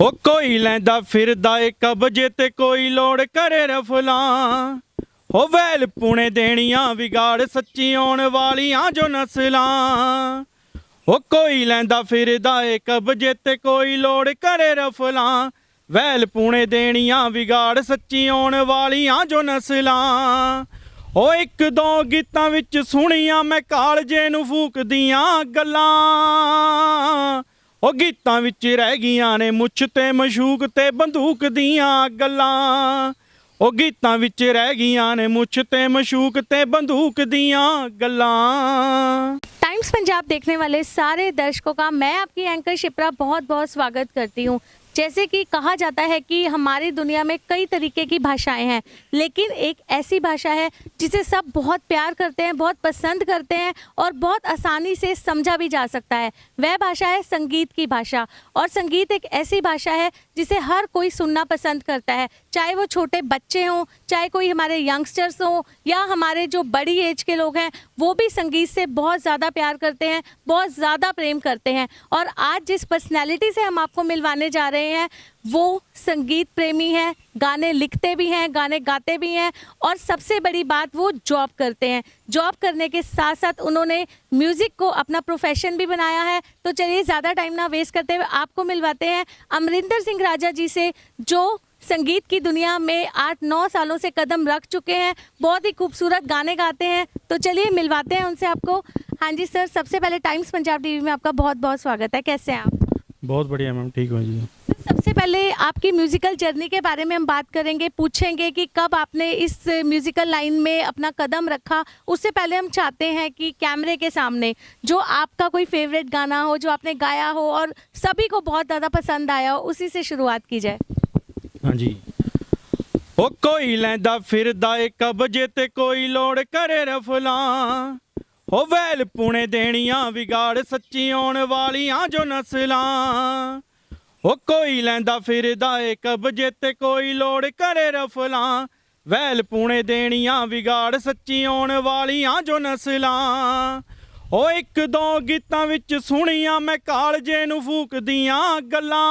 ਉਹ ਕੋਈ ਲੈਂਦਾ ਫਿਰਦਾ ਏ ਕਬਜੇ ਤੇ ਕੋਈ ਲੋੜ ਕਰੇ ਰਫਲਾਂ। ਹੋ ਵੈਲ ਪੁਣੇ ਦੇਣੀਆਂ ਵਿਗਾੜ ਸੱਚੀ ਆਉਣ ਵਾਲੀਆਂ ਜੋ ਨਸਲਾਂ। ਉਹ ਕੋਈ ਲੈਂਦਾ ਫਿਰਦਾ ਏ ਕਬਜੇ ਤੇ ਕੋਈ ਲੋੜ ਕਰੇ ਰਫਲਾਂ। ਵੈਲ ਪੁਣੇ ਦੇਣੀਆਂ ਵਿਗਾੜ ਸੱਚੀ ਆਉਣ ਵਾਲੀਆਂ ਜੋ ਨਸਲਾਂ। ਉਹ ਇੱਕ ਦੋ ਗੀਤਾਂ ਵਿੱਚ ਸੁਣੀਆਂ ਮੈਂ ਕਾਲਜੇ ਨੂੰ ਫੂਕਦੀਆਂ ਗੱਲਾਂ। ਉਹ ਗੀਤਾਂ ਵਿੱਚ ਰਹਿ ਗਈਆਂ ਨੇ ਮੁੱਛ ਤੇ ਮਸ਼ੂਕ ਤੇ ਬੰਦੂਕ ਦੀਆਂ ਗੱਲਾਂ। ਉਹ ਗੀਤਾਂ ਵਿੱਚ ਰਹਿ ਗਈਆਂ ਨੇ ਮੁੱਛ ਤੇ मशूक ते बंदूक दियां गल्लां। टाइम्स पंजाब देखने वाले सारे दर्शकों का मैं आपकी एंकर शिप्रा बहुत बहुत स्वागत करती हूँ। जैसे कि कहा जाता है कि हमारी दुनिया में कई तरीके की भाषाएं हैं, लेकिन एक ऐसी भाषा है जिसे सब बहुत प्यार करते हैं, बहुत पसंद करते हैं और बहुत आसानी से समझा भी जा सकता है। वह भाषा है संगीत की भाषा। और संगीत एक ऐसी भाषा है जिसे हर कोई सुनना पसंद करता है, चाहे वो छोटे बच्चे हों, चाहे कोई हमारे यंगस्टर्स हों या हमारे जो बड़ी एज के लोग हैं, वो भी संगीत से बहुत ज़्यादा प्यार करते हैं, बहुत ज़्यादा प्रेम करते हैं। और आज जिस पर्सनैलिटी से हम आपको मिलवाने जा रहे हैं वो संगीत प्रेमी है, गाने लिखते भी हैं, गाने गाते भी हैं और सबसे बड़ी बात वो जॉब करते हैं। जॉब करने के साथ साथ उन्होंने म्यूज़िक को अपना प्रोफेशन भी बनाया है। तो चलिए ज़्यादा टाइम ना वेस्ट करते हुए आपको मिलवाते हैं अमरिंदर सिंह राजा जी से, जो संगीत की दुनिया में 8-9 सालों से कदम रख चुके हैं, बहुत ही खूबसूरत गाने गाते हैं। तो चलिए मिलवाते हैं उनसे आपको। हाँ जी सर, सबसे पहले टाइम्स पंजाब टीवी में आपका बहुत बहुत स्वागत है। कैसे हैं आप? बहुत बढ़िया मैम, ठीक हो जी। सबसे पहले आपकी म्यूज़िकल जर्नी के बारे में हम बात करेंगे, पूछेंगे कि कब आपने इस म्यूज़िकल लाइन में अपना कदम रखा। उससे पहले हम चाहते हैं कि कैमरे के सामने जो आपका कोई फेवरेट गाना हो, जो आपने गाया हो और सभी को बहुत ज़्यादा पसंद आया हो, उसी से शुरुआत की जाए। हाँ जी। ओ कोई लैंदा फिरदा ए कबजे ते कोई लोड़ करे रफलां। हो वैल पुणे देणियां विगाड़ सच्ची आउण वालियां जो नस्लां। ओ कोई लैंदा फिरदा ए कबजे ते कोई लोड़ करे रफलां। वैल पुणे देणियां विगाड़ सच्ची आउण वालियां जो नस्लां। ओ एक दो गीतां विच सुणियां मैं कालजे नूं फूकदियां गल्लां।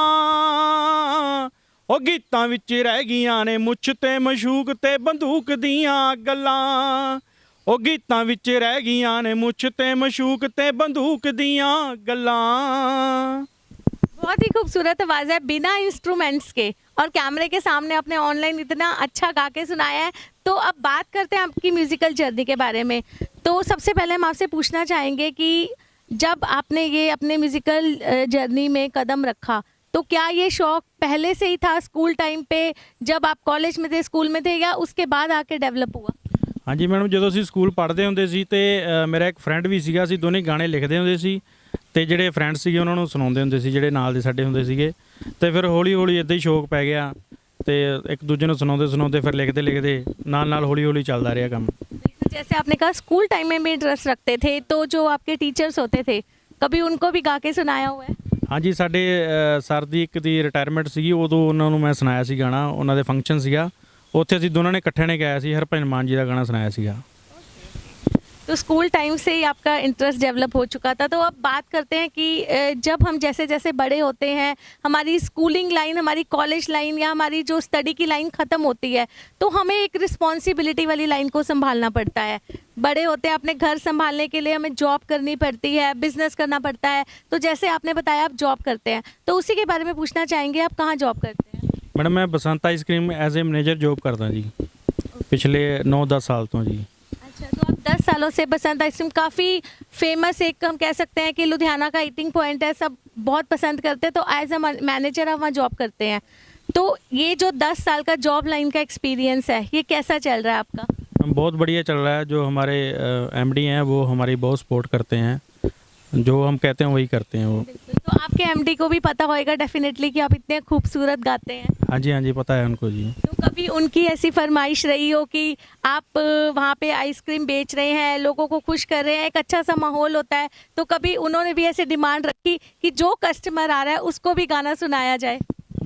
ओ गीतां विच रह गईयां ने मुੱਛ ते मशूक ते बंदूक दियां गल्लां। ओ गीतां विच रह गईयां ने मुੱਛ ते मशूक ते बंदूक दियां गल्लां। बहुत ही खूबसूरत आवाज़ है, बिना इंस्ट्रूमेंट्स के, और कैमरे के सामने आपने ऑनलाइन इतना अच्छा गा के सुनाया है। तो अब बात करते हैं आपकी म्यूज़िकल जर्नी के बारे में। तो सबसे पहले हम आपसे पूछना चाहेंगे कि जब आपने ये अपने म्यूज़िकल जर्नी में कदम रखा, तो क्या ये शौक़ पहले से ही था स्कूल टाइम पे, जब आप कॉलेज में थे, स्कूल में थे, या उसके बाद आके डेवलप हुआ? हाँ जी मैडम, ਜਦੋਂ ਅਸੀਂ ਸਕੂਲ ਪੜ੍ਹਦੇ ਹੁੰਦੇ ਸੀ ਤੇ ਮੇਰਾ ਇੱਕ ਫਰੈਂਡ ਵੀ ਸੀਗਾ, ਅਸੀਂ ਦੋਨੇ ਗਾਣੇ ਲਿਖਦੇ ਹੁੰਦੇ ਸੀ ਤੇ ਜਿਹੜੇ ਫਰੈਂਡ ਸੀਗੇ ਉਹਨਾਂ ਨੂੰ ਸੁਣਾਉਂਦੇ ਹੁੰਦੇ ਸੀ, ਜਿਹੜੇ ਨਾਲ ਦੇ ਸਾਡੇ ਹੁੰਦੇ ਸੀਗੇ। ਤੇ ਫਿਰ ਹੌਲੀ ਹੌਲੀ ਇੱਦਾਂ ਹੀ ਸ਼ੌਕ ਪੈ ਗਿਆ ਤੇ ਇੱਕ ਦੂਜੇ ਨੂੰ ਸੁਣਾਉਂਦੇ ਸੁਣਾਉਂਦੇ ਫਿਰ ਲਿਖਦੇ ਲਿਖਦੇ ਨਾਲ ਨਾਲ ਹੌਲੀ ਹੌਲੀ ਚੱਲਦਾ ਰਿਹਾ ਕੰਮ। जैसे आपने कहा स्कूल टाइम में भी इंटरेस्ट रखते थे, तो जो आपके टीचर्स होते थे, कभी उनको भी गा के सुनाया हुआ है? हाँ जी, ਸਾਡੇ ਸਰ ਦੀ ਇੱਕ ਦੀ ਰਿਟਾਇਰਮੈਂਟ ਸੀਗੀ, ਉਦੋਂ ਉਹਨਾਂ ਨੂੰ ਮੈਂ ਸੁਣਾਇਆ ਸੀ ਗਾਣਾ। ਉਹਨਾਂ ਦੇ ਫੰਕਸ਼ਨ ਸੀਗਾ, ਉੱਥੇ ਅਸੀਂ ਦੋਨਾਂ ਨੇ ਇਕੱਠੇ ਨੇ ਗਾਇਆ ਸੀ, ਹਰਭਜਨ ਮਾਨ ਜੀ ਦਾ ਗਾਣਾ ਸੁਣਾਇਆ ਸੀਗਾ। तो स्कूल टाइम से ही आपका इंटरेस्ट डेवलप हो चुका था। तो अब बात करते हैं कि जब हम जैसे जैसे बड़े होते हैं, हमारी स्कूलिंग लाइन, हमारी कॉलेज लाइन या हमारी जो स्टडी की लाइन ख़त्म होती है, तो हमें एक रिस्पॉन्सिबिलिटी वाली लाइन को संभालना पड़ता है। बड़े होते हैं, अपने घर संभालने के लिए हमें जॉब करनी पड़ती है, बिजनेस करना पड़ता है। तो जैसे आपने बताया आप जॉब करते हैं, तो उसी के बारे में पूछना चाहेंगे, आप कहाँ जॉब करते हैं? मैडम मैं Basant ice cream as a manager job करता जी, पिछले 9-10 साल तो जी। अच्छा, तो आप 10 सालों से बसंत आइसक्रीम, काफ़ी फेमस, एक हम कह सकते हैं कि लुधियाना का ईटिंग पॉइंट है, सब बहुत पसंद करते हैं। तो एज अ मैनेजर आप वहाँ जॉब करते हैं, तो ये जो 10 साल का जॉब लाइन का एक्सपीरियंस है, ये कैसा चल रहा है आपका? बहुत बढ़िया चल रहा है। जो हमारे एमडी हैं वो हमारी बहुत सपोर्ट करते हैं, जो हम कहते हैं वही करते हैं वो। तो आपके एमडी को भी पता होएगा डेफिनेटली कि आप इतने खूबसूरत गाते हैं। हाँ जी, पता है उनको जी। तो कभी उनकी ऐसी फरमाइश रही हो कि आप वहाँ पे आइसक्रीम बेच रहे हैं, लोगों को खुश कर रहे हैं, एक अच्छा सा माहौल होता है, तो कभी उन्होंने भी ऐसे डिमांड रखी कि जो कस्टमर आ रहा है उसको भी गाना सुनाया जाए?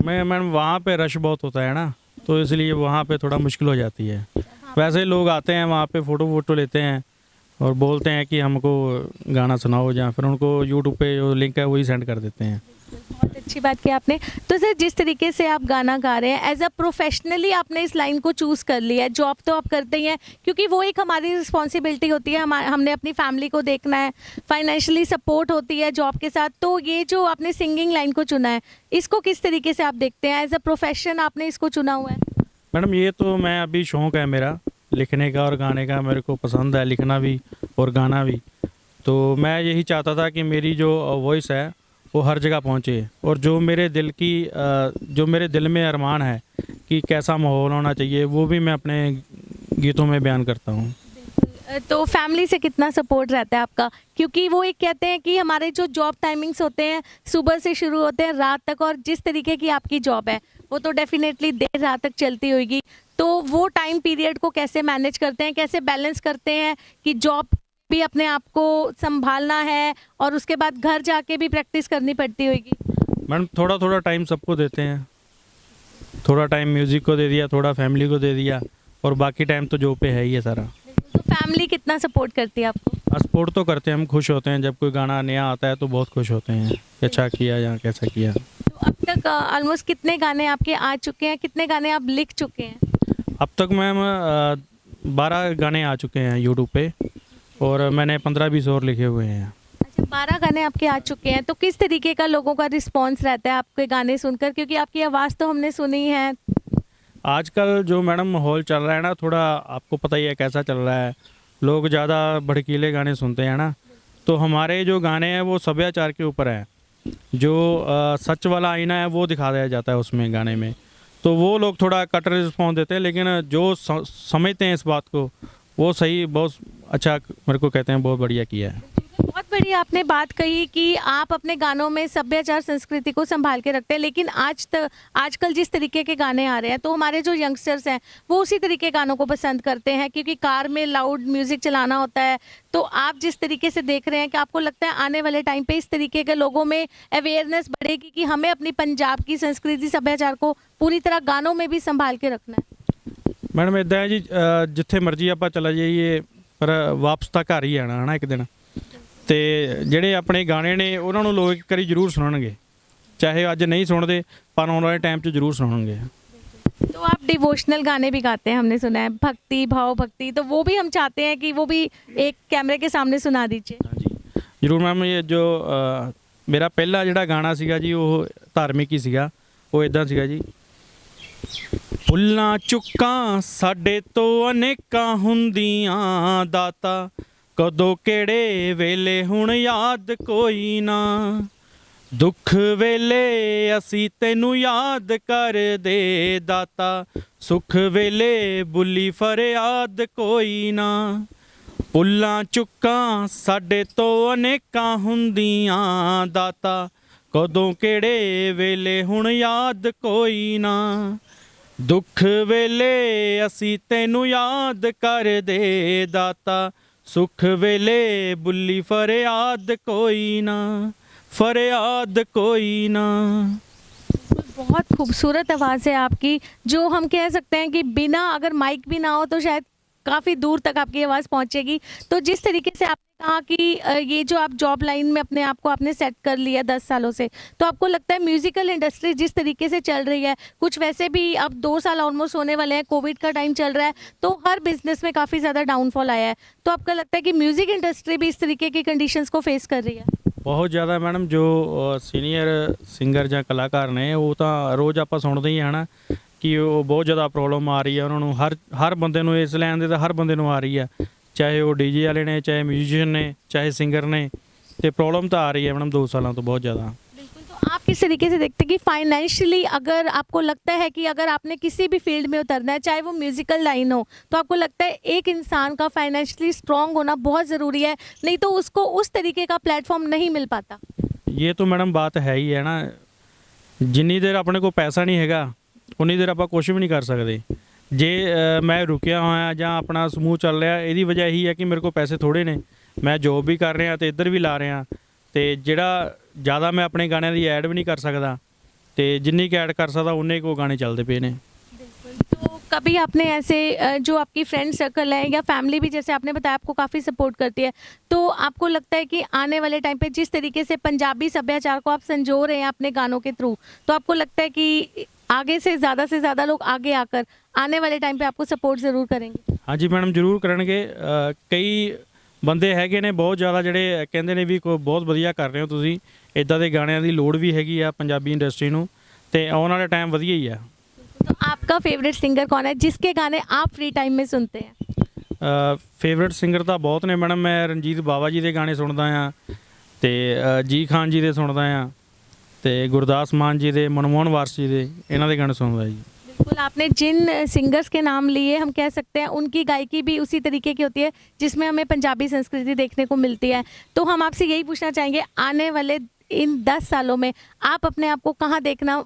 मैडम वहाँ पे रश बहुत होता है ना, तो इसलिए वहाँ पे थोड़ा मुश्किल हो जाती है। वैसे लोग आते हैं वहाँ पे फ़ोटो लेते हैं और बोलते हैं कि हमको गाना सुनाओ, या फिर उनको यूट्यूब पे जो लिंक है वही सेंड कर देते हैं। बहुत अच्छी बात की आपने। तो सर जिस तरीके से आप गाना गा रहे हैं एज अ प्रोफेशनली आपने इस लाइन को चूज़ कर लिया है, जॉब तो आप करते ही हैं क्योंकि वो एक हमारी रिस्पॉन्सिबिलिटी होती है, हमने अपनी फैमिली को देखना है, फाइनेंशियली सपोर्ट होती है जॉब के साथ। तो ये जो आपने सिंगिंग लाइन को चुना है, इसको किस तरीके से आप देखते हैं? एज अ प्रोफेशन आपने इसको चुना हुआ है? मैडम ये तो मैं अभी शौक़ है मेरा लिखने का और गाने का, मेरे को पसंद है लिखना भी और गाना भी। तो मैं यही चाहता था कि मेरी जो वॉइस है वो हर जगह पहुँचे, और जो मेरे दिल में अरमान है कि कैसा माहौल होना चाहिए वो भी मैं अपने गीतों में बयान करता हूँ। तो फैमिली से कितना सपोर्ट रहता है आपका? क्योंकि वो एक कहते हैं कि हमारे जो जॉब टाइमिंग्स होते हैं सुबह से शुरू होते हैं रात तक, और जिस तरीके की आपकी जॉब है वो तो डेफिनेटली देर रात तक चलती होगी। तो वो टाइम पीरियड को कैसे मैनेज करते हैं, कैसे बैलेंस करते हैं कि जॉब भी अपने आप को संभालना है और उसके बाद घर जाके भी प्रैक्टिस करनी पड़ती होगी? मैडम थोड़ा थोड़ा टाइम सबको देते हैं, थोड़ा टाइम म्यूज़िक को दे दिया, थोड़ा फैमिली को दे दिया, और बाकी टाइम तो जॉब पे है ही है सारा। तो फैमिली कितना सपोर्ट करती है आपको? सपोर्ट तो करते हैं, हम खुश होते हैं जब कोई गाना नया आता है तो बहुत खुश होते हैं कि अच्छा किया या कैसा किया। तो अब तक ऑलमोस्ट कितने गाने आपके आ चुके हैं, कितने गाने आप लिख चुके हैं? अब तक मैम 12 गाने आ चुके हैं यूट्यूब पे, और मैंने 15-20 और लिखे हुए हैं। अच्छा, 12 गाने आपके आ चुके हैं। तो किस तरीके का लोगों का रिस्पांस रहता है आपके गाने सुनकर? क्योंकि आपकी आवाज़ तो हमने सुनी है। आजकल जो मैडम माहौल चल रहा है ना, थोड़ा आपको पता ही है कैसा चल रहा है, लोग ज़्यादा भड़कीले गाने सुनते हैं ना। तो हमारे जो गाने हैं वो सभ्याचार के ऊपर है, जो सच वाला आईना है वो दिखा दिया जाता है उसमें गाने में। तो वो लोग थोड़ा कट रिस्पॉन्स देते हैं, लेकिन जो समझते हैं इस बात को वो सही, बहुत अच्छा मेरे को कहते हैं बहुत बढ़िया किया है। बहुत बड़ी आपने बात कही कि आप अपने गानों में सभ्याचार संस्कृति को संभाल के रखते हैं, लेकिन आजकल जिस तरीके के गाने आ रहे हैं तो हमारे जो यंगस्टर्स हैं वो उसी तरीके गानों को पसंद करते हैं क्योंकि कार में लाउड म्यूजिक चलाना होता है। तो आप जिस तरीके से देख रहे हैं, कि आपको लगता है आने वाले टाइम पे इस तरीके के लोगों में अवेयरनेस बढ़ेगी कि हमें अपनी पंजाब की संस्कृति सभ्याचार को पूरी तरह गानों में भी संभाल के रखना है? मैडम इदां है जी, जिथे मर्जी आप चला जाइए पर वापस ਤਾਂ ਘਰ ਹੀ ਆਣਾ ਹੈ ਨਾ ਇੱਕ ਦਿਨ। ਤੇ ਜਿਹੜੇ ਆਪਣੇ ਗਾਣੇ ਨੇ ਉਹਨਾਂ ਨੂੰ ਲੋਕ ਇੱਕ ਵਾਰੀ ਜ਼ਰੂਰ ਸੁਣਨਗੇ, ਚਾਹੇ ਅੱਜ नहीं सुनते पर आने वाले टाइम 'ਚ ਜ਼ਰੂਰ सुनेंगे। तो आप डिवोशनल गाने भी गाते हैं, हमने सुना है, भक्ति भाव भक्ति, तो वो भी हम चाहते हैं कि वो भी एक कैमरे के सामने सुना दीजिए। हाँ जी ਜ਼ਰੂਰ मैम। ये जो मेरा पहला ਜਿਹੜਾ ਗਾਣਾ ਸੀਗਾ ਜੀ ਉਹ ਧਾਰਮਿਕ ਹੀ ਸੀਗਾ। ਉਹ ਇਦਾਂ ਸੀਗਾ ਜੀ, ਭੁੱਲਾਂ ਚੁੱਕਾਂ ਸਾਡੇ ਤੋਂ ਅਨੇਕਾਂ ਹੁੰਦੀਆਂ ਦਾਤਾ, ਕਦੋਂ ਕਿਹੜੇ ਵੇਲੇ ਹੁਣ ਯਾਦ ਕੋਈ ਨਾ, ਦੁੱਖ ਵੇਲੇ ਅਸੀਂ ਤੈਨੂੰ ਯਾਦ ਕਰਦੇ ਦਾਤਾ, ਸੁੱਖ ਵੇਲੇ ਬੁੱਲੀ ਫਰਿਆਦ ਕੋਈ ਨਾ, ਭੁੱਲਾਂ ਚੁੱਕਾਂ ਸਾਡੇ ਤੋਂ ਅਨੇਕਾਂ ਹੁੰਦੀਆਂ ਦਾਤਾ, ਕਦੋਂ ਕਿਹੜੇ ਵੇਲੇ ਹੁਣ ਯਾਦ ਕੋਈ ਨਾ, ਦੁੱਖ ਵੇਲੇ ਅਸੀਂ ਤੈਨੂੰ ਯਾਦ ਕਰਦੇ ਦਾਤਾ, ਸੁੱਖ ਵੇਲੇ ਬੁੱਲੀ फरियाद कोई ना, फरियाद कोई ना। बहुत खूबसूरत आवाज़ है आपकी, जो हम कह सकते हैं कि बिना अगर माइक भी ना हो तो शायद काफ़ी दूर तक आपकी आवाज़ पहुंचेगी। तो जिस तरीके से आपने कहा कि ये जो आप जॉब लाइन में अपने आप को आपने सेट कर लिया 10 सालों से, तो आपको लगता है म्यूज़िकल इंडस्ट्री जिस तरीके से चल रही है, कुछ वैसे भी अब 2 साल ऑलमोस्ट होने वाले हैं, कोविड का टाइम चल रहा है, तो हर बिजनेस में काफ़ी ज़्यादा डाउनफॉल आया है, तो आपका लगता है कि म्यूज़िक इंडस्ट्री भी इस तरीके की कंडीशंस को फेस कर रही है? ਬਹੁਤ ਜ਼ਿਆਦਾ ਮੈਡਮ। ਜੋ ਸੀਨੀਅਰ ਸਿੰਗਰ ਜਾਂ ਕਲਾਕਾਰ ਨੇ ਉਹ ਤਾਂ ਰੋਜ਼ ਆਪਾਂ ਸੁਣਦੇ ਹੀ ਆ ਨਾ ਕਿ ਉਹ ਬਹੁਤ ਜ਼ਿਆਦਾ ਪ੍ਰੋਬਲਮ ਆ ਰਹੀ ਹੈ ਉਹਨਾਂ ਨੂੰ, ਹਰ ਬੰਦੇ ਨੂੰ ਇਸ ਲਾਈਨ ਦੇ ਤਾਂ ਹਰ ਬੰਦੇ ਨੂੰ ਆ ਰਹੀ ਹੈ, ਚਾਹੇ ਉਹ ਡੀਜੇ ਵਾਲੇ ਨੇ, ਚਾਹੇ ਮਿਊਜ਼ੀਸ਼ੀਅਨ ਨੇ, ਚਾਹੇ ਸਿੰਗਰ ਨੇ, ਤੇ ਪ੍ਰੋਬਲਮ ਤਾਂ ਆ ਰਹੀ ਹੈ मैडम 2 सालों ਤੋਂ बहुत ज़्यादा। तो आप किस तरीके से देखते हैं कि फाइनेंशियली अगर आपको लगता है कि अगर आपने किसी भी फील्ड में उतरना है, चाहे वो म्यूजिकल लाइन हो, तो आपको लगता है एक इंसान का फाइनेंशियली स्ट्रांग होना बहुत ज़रूरी है, नहीं तो उसको उस तरीके का प्लेटफॉर्म नहीं मिल पाता? ये तो मैडम बात है ही है ना, जिन्नी देर अपने को पैसा नहीं हैगा उन्नी देर आप कुछ भी नहीं कर सकते। जे मैं रुकिया होया ਜਾਂ अपना समूह चल रहा, ਇਹਦੀ ਵਜ੍ਹਾ ਇਹੀ ਹੈ ਕਿ ਮੇਰੇ ਕੋਲ ਪੈਸੇ ਥੋੜੇ ਨੇ, ਮੈਂ ਜੋਬ ਵੀ ਕਰ ਰਿਹਾ ਤੇ ਇੱਧਰ ਵੀ ਲਾ ਰਿਹਾ, ਤੇ ਜਿਹੜਾ ਜ਼ਿਆਦਾ ਮੈਂ ਆਪਣੇ ਗਾਣਿਆਂ ਦੀ ਐਡ ਵੀ ਨਹੀਂ ਕਰ ਸਕਦਾ, ਤੇ ਜਿੰਨੀ ਕੁ ਐਡ ਕਰ ਸਕਦਾ ਉਨੇ ਕੋ ਗਾਣੇ ਚੱਲਦੇ ਪਏ ਨੇ। तो कभी आपने ऐसे जो आपकी फ्रेंड सर्कल है या फैमिली भी, जैसे आपने बताया आपको काफ़ी सपोर्ट करती है, तो आपको लगता है कि आने वाले टाइम पे जिस तरीके से पंजाबी सभ्याचार को आप संजो रहे हैं अपने गानों के थ्रू, तो आपको लगता है कि आगे से ज़्यादा लोग आगे आकर आने वाले टाइम पे आपको सपोर्ट ज़रूर करेंगे? हाँ जी मैडम, ਜ਼ਰੂਰ ਕਰਨਗੇ। ਕਈ ਬੰਦੇ ਹੈਗੇ ਨੇ ਬਹੁਤ ਜ਼ਿਆਦਾ ਜਿਹੜੇ ਕਹਿੰਦੇ ਨੇ ਵੀ ਕੋਈ ਬਹੁਤ ਵਧੀਆ ਕਰ ਰਹੇ ਹੋ ਤੁਸੀਂ, ਇਦਾਂ ਦੇ ਗਾਣਿਆਂ ਦੀ ਲੋੜ ਵੀ ਹੈਗੀ ਆ ਪੰਜਾਬੀ ਇੰਡਸਟਰੀ ਨੂੰ, ਤੇ ਆਉਣ ਵਾਲਾ ਟਾਈਮ ਵਧੀਆ ਹੀ ਆ। तो आपका फेवरेट सिंगर कौन है जिसके गाने आप फ्री टाइम में सुनते हैं? ਫੇਵਰਟ ਸਿੰਗਰ ਤਾਂ ਬਹੁਤ ਨੇ ਮੈਡਮ। ਮੈਂ ਰਣਜੀਤ ਬਾਵਾ ਜੀ ਦੇ ਗਾਣੇ ਸੁਣਦਾ ਆ, ਤੇ ਜੀ ਖਾਨ ਜੀ ਦੇ ਸੁਣਦਾ ਆ, ਤੇ ਗੁਰਦਾਸ ਮਾਨ ਜੀ ਦੇ, ਮਨਮੋਹਨ ਵਾਰਸ ਜੀ ਦੇ, ਇਹਨਾਂ ਦੇ ਗਾਣੇ ਸੁਣਦਾ ਜੀ। बिल्कुल, आपने जिन सिंगर्स के नाम लिए हम कह सकते हैं उनकी गायकी भी उसी तरीके की होती है जिसमें हमें पंजाबी संस्कृति देखने को मिलती है। तो हम आपसे यही पूछना चाहेंगे, आने वाले इन 10 सालों में आप अपने आप को कहाँ देखना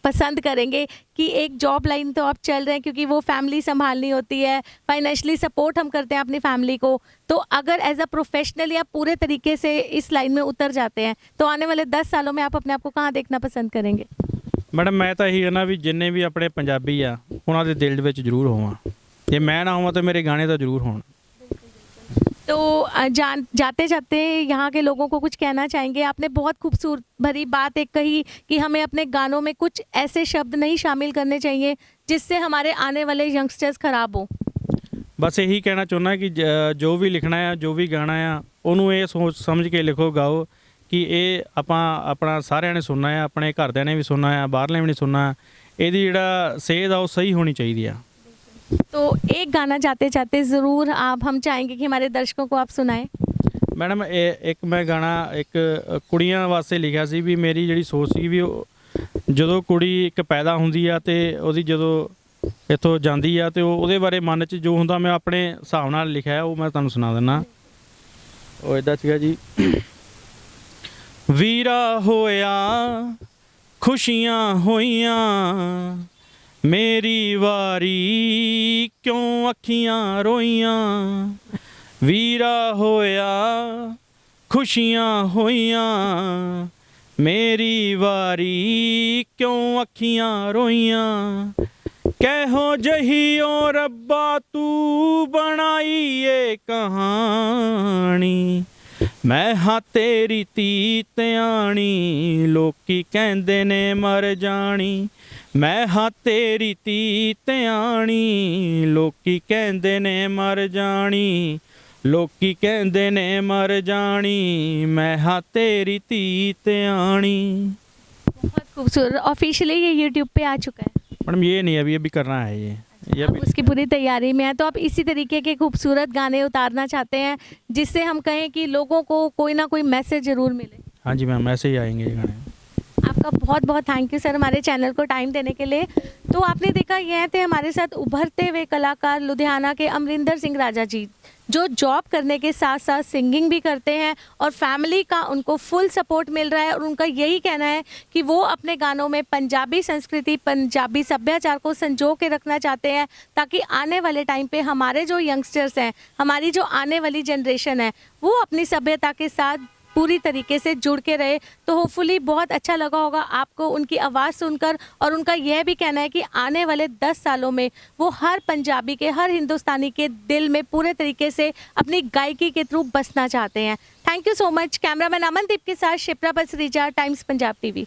पसंद करेंगे? कि एक जॉब लाइन तो आप चल रहे हैं क्योंकि वो फैमिली संभालनी होती है, फाइनेंशियली सपोर्ट हम करते हैं अपनी फैमिली को, तो अगर एज अ प्रोफेशनल या पूरे तरीके से इस लाइन में उतर जाते हैं तो आने वाले 10 सालों में आप अपने आप को कहाँ देखना पसंद करेंगे? ਮੈਡਮ ਮੈਂ ਤਾਂ ਇਹੀ ਕਹਿੰਦਾ ਵੀ ਜਿੰਨੇ ਵੀ ਆਪਣੇ ਪੰਜਾਬੀ ਆ ਉਹਨਾਂ ਦੇ ਦਿਲ ਦੇ ਵਿੱਚ ਜ਼ਰੂਰ ਹੋਵਾਂ, ਜੇ ਮੈਂ ਨਾ ਹੋਵਾਂ ਤਾਂ ਮੇਰੇ ਗਾਣੇ ਤਾਂ ਜ਼ਰੂਰ ਹੋਣ। तो जाते जाते यहाँ के लोगों को कुछ कहना चाहेंगे? आपने बहुत खूबसूरत भरी बात एक कही कि हमें अपने गानों में कुछ ऐसे शब्द नहीं शामिल करने चाहिए जिससे हमारे आने वाले यंगस्टर्स खराब हो। ਬਸ ਇਹੀ ਕਹਿਣਾ ਚਾਹੁੰਦਾ ਕਿ ਜੋ ਵੀ ਲਿਖਣਾ ਆ, ਜੋ ਵੀ ਗਾਣਾ ਆ, ਉਹਨੂੰ ਇਹ ਸੋਚ ਸਮਝ ਕੇ ਲਿਖੋ, ਗਾਓ ਕਿ ਇਹ ਆਪਾਂ ਆਪਣਾ ਸਾਰਿਆਂ ਨੇ ਸੁਣਨਾ ਆ, ਆਪਣੇ ਘਰਦਿਆਂ ਨੇ ਵੀ ਸੁਣਨਾ ਆ, ਬਾਹਰਲਿਆਂ ਵੀ ਨਹੀਂ ਸੁਣਨਾ। ਇਹਦੀ ਜਿਹੜਾ ਸੇਧ ਆ ਉਹ ਸਹੀ ਹੋਣੀ ਚਾਹੀਦੀ ਆ। तो एक गाना जाते जाते ज़रूर आप हम चाहेंगे कि हमारे दर्शकों को आप सुनाएं। ਮੈਡਮ ਇੱਕ ਮੈਂ ਗਾਣਾ ਇੱਕ ਕੁੜੀਆਂ ਵਾਸਤੇ ਲਿਖਿਆ ਸੀ ਵੀ ਮੇਰੀ ਜਿਹੜੀ ਸੋਚ ਸੀ ਵੀ ਉਹ ਜਦੋਂ ਕੁੜੀ ਇੱਕ ਪੈਦਾ ਹੁੰਦੀ ਆ ਤੇ ਉਹਦੀ ਜਦੋਂ ਇੱਥੋਂ ਜਾਂਦੀ ਆ ਤੇ ਉਹਦੇ ਬਾਰੇ ਮਨ 'ਚ ਜੋ ਹੁੰਦਾ ਮੈਂ ਆਪਣੇ ਹਿਸਾਬ ਨਾਲ ਲਿਖਿਆ, ਉਹ ਮੈਂ ਤੁਹਾਨੂੰ ਸੁਣਾ ਦਿੰਦਾ। ਉਹ ਇੱਦਾਂ ਸੀਗਾ ਜੀ। ਵੀਰਾ ਹੋਇਆ ਖੁਸ਼ੀਆਂ ਹੋਈਆਂ, ਮੇਰੀ ਵਾਰੀ ਕਿਉਂ ਅੱਖੀਆਂ ਰੋਈਆਂ। ਵੀਰਾ ਹੋਇਆ ਖੁਸ਼ੀਆਂ ਹੋਈਆਂ, ਮੇਰੀ ਵਾਰੀ ਕਿਉਂ ਅੱਖੀਆਂ ਰੋਈਆਂ। ਕਿਹੋ ਜਿਹੀ ਓ ਰੱਬਾ ਤੂੰ ਬਣਾਈ ਏ ਕਹਾਣੀ, ਮੈਂ ਹਾਂ ਤੇਰੀ ਧੀ ਧਿਆਣੀ, ਲੋਕੀ ਕਹਿੰਦੇ ਨੇ ਮਰ ਜਾਣੀ। ਮੈਂ ਹਾਂ ਤੇਰੀ ਧੀ ਧਿਆਣੀ, ਲੋਕੀ ਕਹਿੰਦੇ ਨੇ ਮਰ ਜਾਣੀ, ਲੋਕੀ ਕਹਿੰਦੇ ਨੇ ਮਰ ਜਾਣੀ। ਮੈਂ ਹਾਂ ਤੇਰੀ ਧੀ ਧਿਆਣੀ। बहुत खूबसूरत, ऑफिशियली ये यूट्यूब पे आ चुका है? मैडम ये नहीं, अभी अभी करना है ये आप उसकी पूरी तैयारी में है, तो आप इसी तरीके के खूबसूरत गाने उतारना चाहते हैं जिससे हम कहें कि लोगों को कोई ना कोई मैसेज ज़रूर मिले? हाँ जी मैम, ऐसे ही आएंगे ये गाने। आपका बहुत बहुत थैंक यू सर हमारे चैनल को टाइम देने के लिए। तो आपने देखा, ये थे हमारे साथ उभरते हुए कलाकार लुधियाना के अमरिंदर सिंह राजा जी, जो जॉब करने के साथ साथ सिंगिंग भी करते हैं और फैमिली का उनको फुल सपोर्ट मिल रहा है। और उनका यही कहना है कि वो अपने गानों में पंजाबी संस्कृति, पंजाबी सभ्याचार को संजो के रखना चाहते हैं ताकि आने वाले टाइम पे हमारे जो यंगस्टर्स हैं, हमारी जो आने वाली जनरेशन है, वो अपनी सभ्यता के साथ पूरी तरीके से जुड़ के रहे। तो होपफुली बहुत अच्छा लगा होगा आपको उनकी आवाज़ सुनकर। और उनका यह भी कहना है कि आने वाले 10 सालों में वो हर पंजाबी के, हर हिंदुस्तानी के दिल में पूरे तरीके से अपनी गायकी के थ्रू बसना चाहते हैं। Thank you so much. Cameraman Amandeep के साथ शिप्रा बसरीजा, टाइम्स पंजाब TV।